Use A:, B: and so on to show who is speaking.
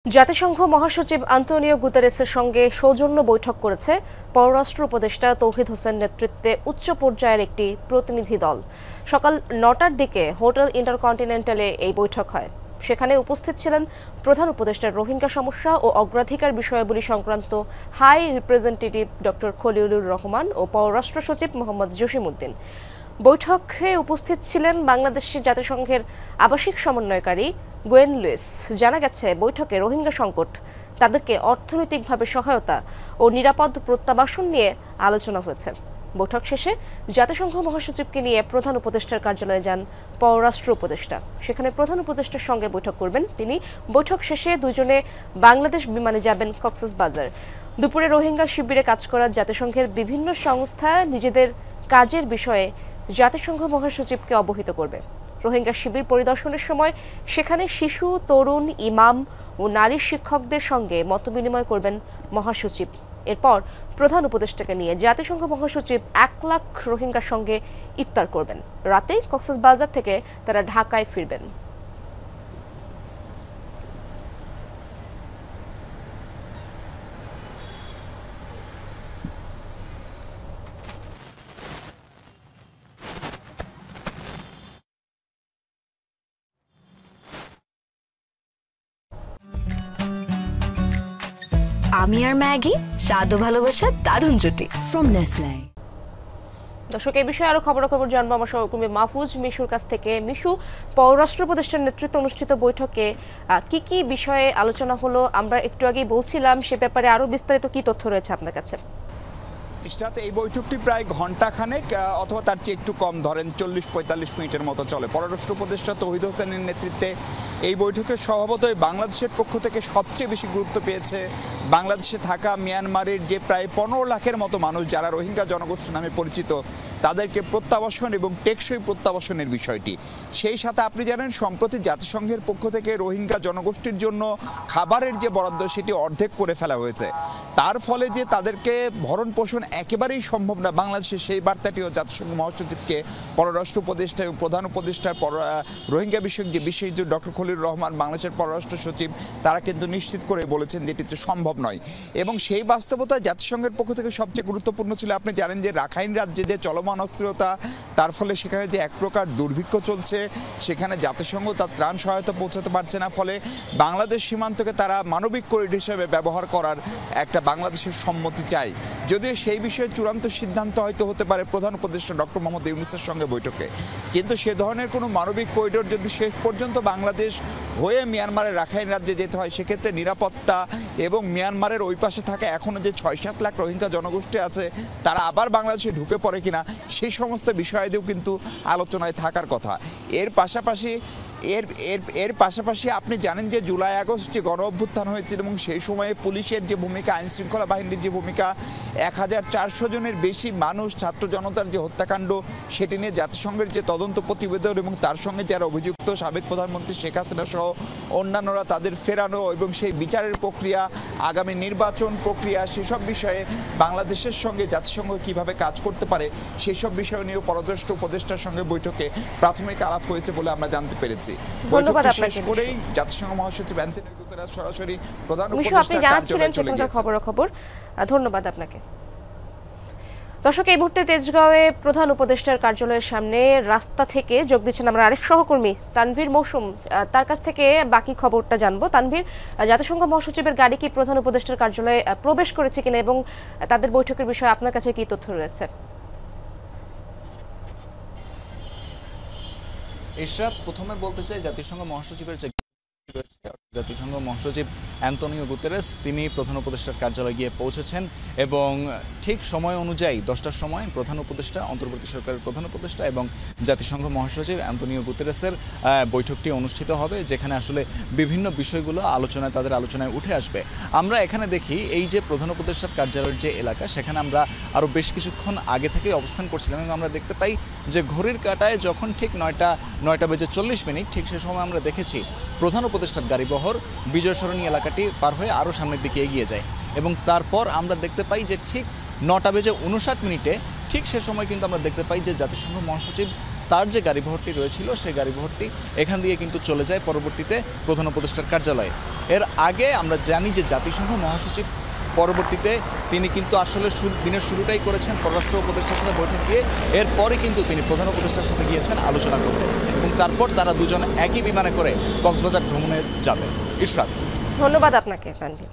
A: জাতিসংঘ মহাসচিব আন্তোনিও গুতেরেসের সঙ্গে সৌজন্য বৈঠক করেছে পররাষ্ট্র উপদেষ্টা তৌহিদ হোসেন নেতৃত্বে উচ্চ পর্যায়ের একটি প্রতিনিধি দল। সকাল ৯টার দিকে হোটেল ইন্টারকন্টিনেন্টালে এই বৈঠক হয়। সেখানে উপস্থিত ছিলেন প্রধান উপদেষ্টার রোহিঙ্গা সমস্যা ও অগ্রাধিকার বিষয়াবলী সংক্রান্ত high representative doctor Khalilur Rahman ও পররাষ্ট্র সচিব মোহাম্মদ জসিমউদ্দিন। বৈঠকে উপস্থিত ছিলেন বাংলাদেশের জাতিসংঘের আবাসিক সমন্বয়কারী গোয়েন লুইস। জানা গেছে, বৈঠকে রোহিঙ্গা সংকট, তাদেরকে অর্থনৈতিকভাবে সহায়তা ও নিরাপদ প্রত্যাবাসন নিয়ে আলোচনা হয়েছে। বৈঠক শেষে জাতিসংঘ মহাসচিবকে নিয়ে প্রধান উপদেষ্টার কার্যালয়ে যান পররাষ্ট্র উপদেষ্টা। সেখানে প্রধান উপদেষ্টার সঙ্গে বৈঠক করবেন তিনি। বৈঠক শেষে দুজনে বাংলাদেশ বিমানে যাবেন কক্সবাজার। দুপুরে রোহিঙ্গা শিবিরে কাজ করা জাতিসংঘের বিভিন্ন সংস্থা নিজেদের কাজের বিষয়ে জাতিসংঘ মহাসচিবকে অবহিত করবে। রোহিঙ্গা শিবির পরিদর্শনের সময় সেখানে শিশু, তরুণ, ইমাম ও নারী শিক্ষকদের সঙ্গে মতবিনিময় করবেন মহাসচিব। এরপর প্রধান উপদেষ্টাকে নিয়ে জাতিসংঘ মহাসচিব ১ লাখ রোহিঙ্গার সঙ্গে ইফতার করবেন। রাতে কক্সবাজার থেকে তারা ঢাকায় ফিরবেন।
B: আমি আর ম্যাগি, স্বাদ ও ভালোবাসার দারুণ জুটি ফ্রম নেসলে।
A: দর্শক, এই বিষয়ে আরো খবরাখবর জানবো আমার সহকর্মী মাহফুজ মিশুর কাছ থেকে। মিশু, পররাষ্ট্র উপদেষ্টার নেতৃত্বে অনুষ্ঠিত বৈঠকে কি কি বিষয়ে আলোচনা হলো আমরা একটু আগেই বলছিলাম, সে ব্যাপারে আরো বিস্তারিত কি তথ্য রয়েছে আপনার কাছে?
C: এই বৈঠকটি প্রায় ঘণ্টাখানেক অথবা তার চেয়ে একটু কম, ধরেন ৪০-৪৫ মিনিটের মতো চলে। পররাষ্ট্র উপদেষ্টা তৌহিদ হোসেনের নেতৃত্বে এই বৈঠকের স্বভাবতই বাংলাদেশের পক্ষ থেকে সবচেয়ে বেশি গুরুত্ব পেয়েছে বাংলাদেশে থাকা মিয়ানমারের যে প্রায় ১৫ লাখের মতো মানুষ যারা রোহিঙ্গা জনগোষ্ঠী নামে পরিচিত, তাদেরকে প্রত্যাবাসন এবং টেকসই প্রত্যাবাসনের বিষয়টি। সেই সাথে আপনি জানেন, সম্প্রতি জাতিসংঘের পক্ষ থেকে রোহিঙ্গা জনগোষ্ঠীর জন্য খাবারের যে বরাদ্দ সেটি অর্ধেক করে ফেলা হয়েছে। তার ফলে যে তাদেরকে ভরণ পোষণ একেবারেই সম্ভব না বাংলাদেশে, সেই বার্তাটিও জাতিসংঘ মহাসচিবকে পররাষ্ট্র উপদেষ্টা এবং প্রধান উপদেষ্টার রোহিঙ্গা বিষয়ক যে বিশেষ ডক্টর খলিলুর রহমান, বাংলাদেশের পররাষ্ট্র সচিব, তারা কিন্তু নিশ্চিত করে বলেছেন যে এটি সম্ভব নয়। এবং সেই বাস্তবতায় জাতিসংঘের পক্ষ থেকে সবচেয়ে গুরুত্বপূর্ণ ছিল, আপনি জানেন যে রাখাইন রাজ্যে যে চলমান অস্থিরতা, তার ফলে সেখানে যে এক প্রকার দুর্ভিক্ষ চলছে, সেখানে জাতিসংঘ তার ত্রাণ সহায়তা পৌঁছাতে পারছে না। ফলে বাংলাদেশ সীমান্তকে তারা মানবিক করিডোর হিসেবে ব্যবহার করার একটা বাংলাদেশের সম্মতি চায়। যদিও সেই বিষয়ে চূড়ান্ত সিদ্ধান্ত হয়তো হতে পারে প্রধান উপদেষ্টা ডক্টর মোহাম্মদ ইউনূসের সঙ্গে বৈঠকে, কিন্তু সে ধরনের কোনো মানবিক করিডোর যদি শেষ পর্যন্ত বাংলাদেশ হয়ে মিয়ানমারের রাখাইন রাজ্যে যেতে হয়, সেক্ষেত্রে নিরাপত্তা এবং মিয়ানমারের ওই পাশে থাকা এখনও যে ৬-৭ লাখ রোহিঙ্গা জনগোষ্ঠী আছে, তারা আবার বাংলাদেশে ঢুকে পড়ে কিনা, সেই সমস্ত বিষয়াদিও কিন্তু আলোচনায় থাকার কথা। এর পাশাপাশি আপনি জানেন যে জুলাই আগস্ট যে গণ অভ্যুত্থান হয়েছিল এবং সেই সময়ে পুলিশের যে ভূমিকা, আইন শৃঙ্খলা বাহিনীর যে ভূমিকা, ১,৪০০ জনের বেশি মানুষ, ছাত্র জনতার যে হত্যাকাণ্ড, সেটি নিয়ে জাতিসংঘের যে তদন্ত প্রতিবেদন এবং তার সঙ্গে যারা অভিযুক্ত সাবেক প্রধানমন্ত্রী শেখ হাসিনা সহ অন্যান্যরা, তাদের ফেরানো এবং সেই বিচারের প্রক্রিয়া, আগামী নির্বাচন প্রক্রিয়া, সেসব বিষয়ে বাংলাদেশের সঙ্গে জাতিসংঘ কিভাবে কাজ করতে পারে, সেসব বিষয় নিয়ে পররাষ্ট্র উপদেষ্টার সঙ্গে বৈঠকে প্রাথমিক আলাপ হয়েছে বলে আমরা জানতে পেরেছি।
A: ধন্যবাদ আপনাকে।
C: করেই জাতিসংঘ মহাসচিব অ্যান্টনিও গুতেরেস সরাসরি প্রধান
A: আপনি জানাচ্ছিলেন সেখানকার খবরাখবর। ধন্যবাদ আপনাকে। দর্শক, এই মুহূর্তে তেজগাঁওয়ে প্রধান উপদেষ্টার কার্যালয়ের সামনে রাস্তা থেকে যোগ দিচ্ছেন আমরা আরেক সহকর্মী তানভীর মৌসুম। তার কাছ থেকে বাকি খবরটা জানবো। তানভীর, জাতিসংঘ মহাসচিবের গাড়ি কি প্রধান উপদেষ্টার কার্যালয়ে প্রবেশ করেছে কিনা এবং তাদের বৈঠকের বিষয়ে আপনার কাছে কি তথ্য রয়েছে?
D: ইশরাত, প্রথমে বলতে চাই জাতিসংঘ মহাসচিবের যে জাতিসংঘ মহাসচিব অ্যান্তোনিও গুতেরেস, তিনি প্রধান উপদেষ্টার কার্যালয়ে গিয়ে পৌঁছেছেন এবং ঠিক সময় অনুযায়ী 10টার সময় প্রধান উপদেষ্টা, অন্তর্বর্তী সরকারের প্রধান উপদেষ্টা এবং জাতিসংঘ মহাসচিব অ্যান্তোনিও গুতেরেসের বৈঠকটি অনুষ্ঠিত হবে, যেখানে আসলে বিভিন্ন বিষয়গুলো তাদের আলোচনায় উঠে আসবে। আমরা এখানে দেখি এই যে প্রধান উপদেষ্টার কার্যালয়ের যে এলাকা, সেখানে আমরা আরও বেশ কিছুক্ষণ আগে থেকেই অবস্থান করছিলাম এবং আমরা দেখতে পাই যে ঘড়ির কাঁটায় যখন ঠিক 9টা বেজে 40 মিনিট, ঠিক সে সময় আমরা দেখেছি প্রধান উপদেষ্টার গাড়িবহর বিজয় সরণি এলাকাটি পার হয়ে আরও সামনের দিকে এগিয়ে যায় এবং তারপর আমরা দেখতে পাই যে ঠিক 9টা বেজে 59 মিনিটে ঠিক সে সময় কিন্তু আমরা দেখতে পাই যে জাতিসংঘ মহাসচিব তার যে গাড়িবহরটি রয়েছিল সেই গাড়িবহরটি এখান দিয়ে কিন্তু চলে যায় পরবর্তীতে প্রধান উপদেষ্টার কার্যালয়ে। এর আগে আমরা জানি যে জাতিসংঘ মহাসচিব পরবর্তীতে তিনি কিন্তু আসলে দিনের শুরুটাই করেছেন পররাষ্ট্র উপদেষ্টার সাথে বৈঠক দিয়ে, এরপরে কিন্তু তিনি প্রধান উপদেষ্টার সাথে গিয়েছেন আলোচনা করতে এবং তারপর তারা দুজন একই বিমানে করে কক্সবাজার ভ্রমণে যাবে। ইশরাত,
A: ধন্যবাদ আপনাকে তানভীর।